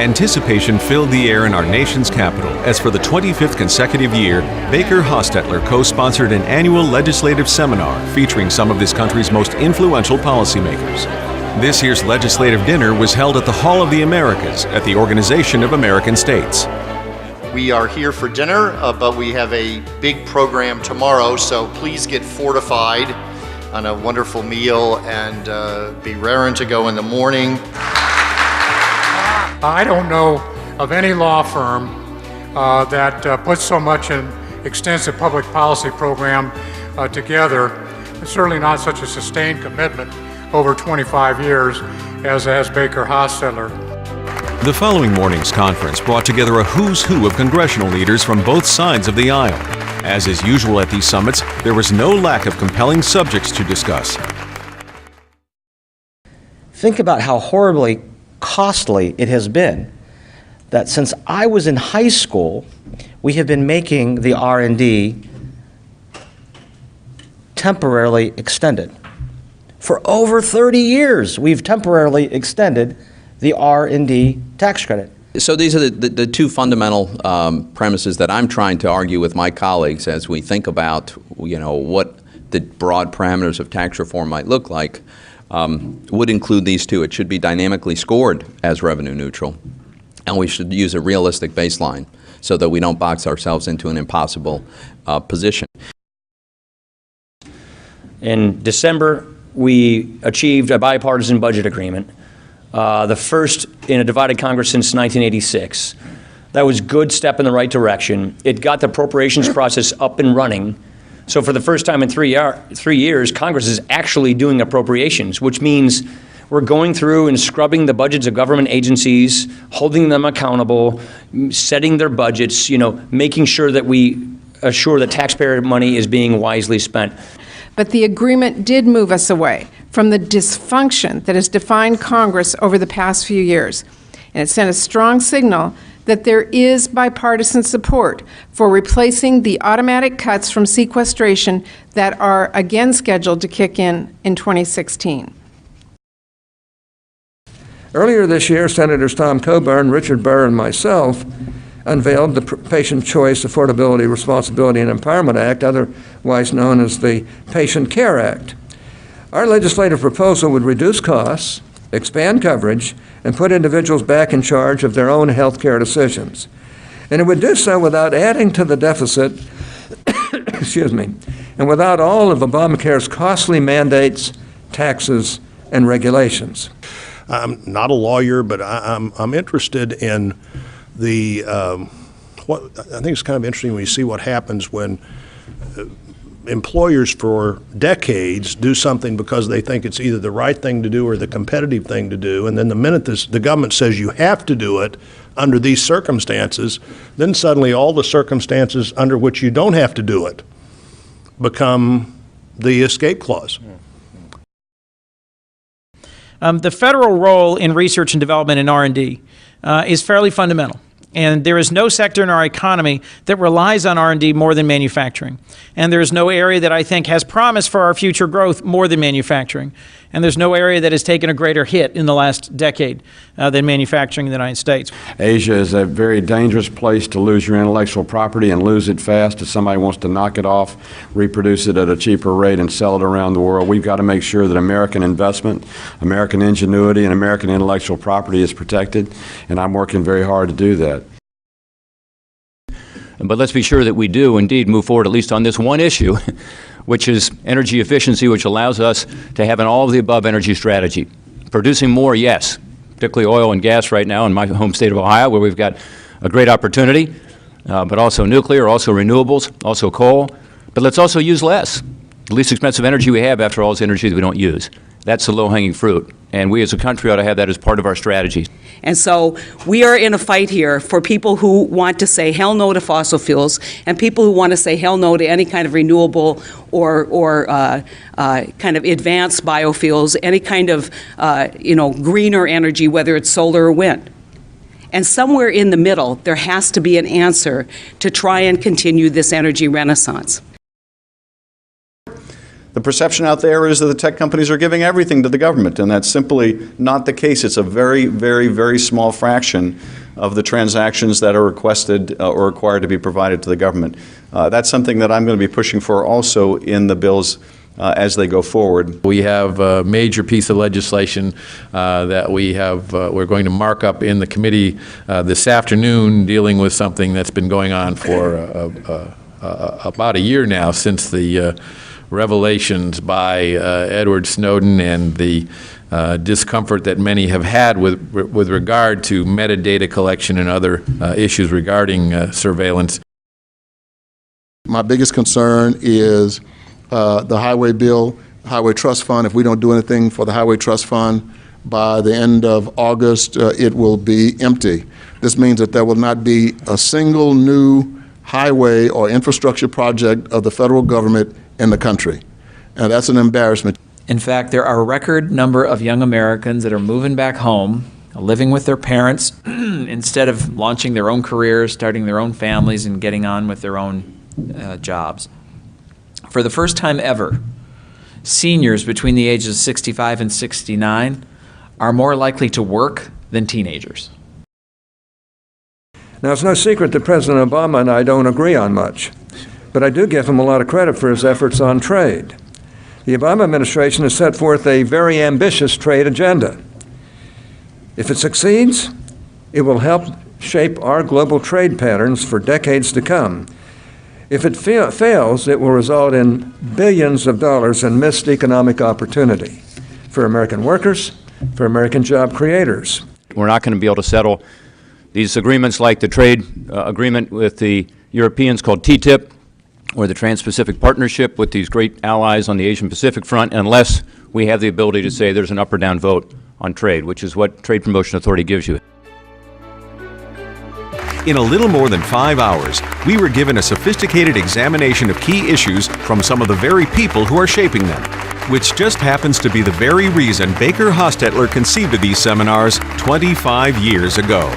Anticipation filled the air in our nation's capital as for the 25th consecutive year, Baker Hostetler co-sponsored an annual legislative seminar featuring some of this country's most influential policymakers. This year's legislative dinner was held at the Hall of the Americas at the Organization of American States. We are here for dinner, but we have a big program tomorrow, so please get fortified on a wonderful meal and be raring to go in the morning. I don't know of any law firm that puts so much an extensive public policy program together, and certainly not such a sustained commitment over 25 years as has Baker Hostetler. The following morning's conference brought together a who's who of congressional leaders from both sides of the aisle. As is usual at these summits, there was no lack of compelling subjects to discuss. Think about how horribly costly it has been that since I was in high school, we have been making the R&D temporarily extended. For over 30 years, we've temporarily extended the R&D tax credit. So these are the two fundamental premises that I'm trying to argue with my colleagues as we think about, what the broad parameters of tax reform might look like. Would include these two. It should be dynamically scored as revenue neutral, and we should use a realistic baseline so that we don't box ourselves into an impossible position. In December, we achieved a bipartisan budget agreement, the first in a divided Congress since 1986. That was a good step in the right direction. It got the appropriations process up and running. So for the first time in 3 years, Congress is actually doing appropriations, which means we're going through and scrubbing the budgets of government agencies, holding them accountable, setting their budgets, making sure that we assure that taxpayer money is being wisely spent. But the agreement did move us away from the dysfunction that has defined Congress over the past few years. And it sent a strong signal that there is bipartisan support for replacing the automatic cuts from sequestration that are again scheduled to kick in 2016. Earlier this year, Senators Tom Coburn, Richard Burr, and myself unveiled the Patient Choice, Affordability, Responsibility, and Empowerment Act, otherwise known as the Patient Care Act. Our legislative proposal would reduce costs, expand coverage, and put individuals back in charge of their own health care decisions. And it would do so without adding to the deficit, excuse me, and without all of Obamacare's costly mandates, taxes, and regulations. I'm not a lawyer, but I'm interested in the, what I think it's kind of interesting when you see what happens when employers for decades do something because they think it's either the right thing to do or the competitive thing to do, and then the minute the government says you have to do it under these circumstances, then suddenly all the circumstances under which you don't have to do it become the escape clause. The federal role in research and development and R&D is fairly fundamental. And there is no sector in our economy that relies on R&D more than manufacturing. And there is no area that I think has promise for our future growth more than manufacturing. And there's no area that has taken a greater hit in the last decade than manufacturing in the United States. Asia is a very dangerous place to lose your intellectual property and lose it fast if somebody wants to knock it off, reproduce it at a cheaper rate, and sell it around the world. We've got to make sure that American investment, American ingenuity, and American intellectual property is protected, and I'm working very hard to do that. But let's be sure that we do indeed move forward at least on this one issue, which is energy efficiency, which allows us to have an all-of-the-above energy strategy. Producing more, yes, particularly oil and gas right now in my home state of Ohio, where we've got a great opportunity, but also nuclear, also renewables, also coal. But let's also use less. The least expensive energy we have, after all, is energy that we don't use. That's the low-hanging fruit. And we as a country ought to have that as part of our strategy. And so we are in a fight here for people who want to say hell no to fossil fuels and people who want to say hell no to any kind of renewable or kind of advanced biofuels, any kind of greener energy, whether it's solar or wind. And somewhere in the middle, there has to be an answer to try and continue this energy renaissance. The perception out there is that the tech companies are giving everything to the government, and that's simply not the case. It's a very, very, very small fraction of the transactions that are requested or required to be provided to the government. That's something that I'm going to be pushing for also in the bills as they go forward. We have a major piece of legislation that we're going to mark up in the committee this afternoon, dealing with something that's been going on for about a year now, since the revelations by Edward Snowden and the discomfort that many have had with regard to metadata collection and other issues regarding surveillance. My biggest concern is the highway bill, highway trust fund. If we don't do anything for the highway trust fund, by the end of August, it will be empty. This means that there will not be a single new highway or infrastructure project of the federal government in the country. And that's an embarrassment. In fact, there are a record number of young Americans that are moving back home, living with their parents, instead of launching their own careers, starting their own families, and getting on with their own jobs. For the first time ever, seniors between the ages of 65 and 69 are more likely to work than teenagers. Now, it's no secret that President Obama and I don't agree on much, but I do give him a lot of credit for his efforts on trade. The Obama administration has set forth a very ambitious trade agenda. If it succeeds, it will help shape our global trade patterns for decades to come. If it fails, it will result in billions of dollars in missed economic opportunity for American workers, for American job creators. We're not going to be able to settle these agreements like the trade agreement with the Europeans called TTIP, or the Trans-Pacific Partnership with these great allies on the Asian-Pacific front, unless we have the ability to say there's an up or down vote on trade, which is what Trade Promotion Authority gives you. In a little more than 5 hours, we were given a sophisticated examination of key issues from some of the very people who are shaping them, which just happens to be the very reason Baker Hostetler conceived of these seminars 25 years ago.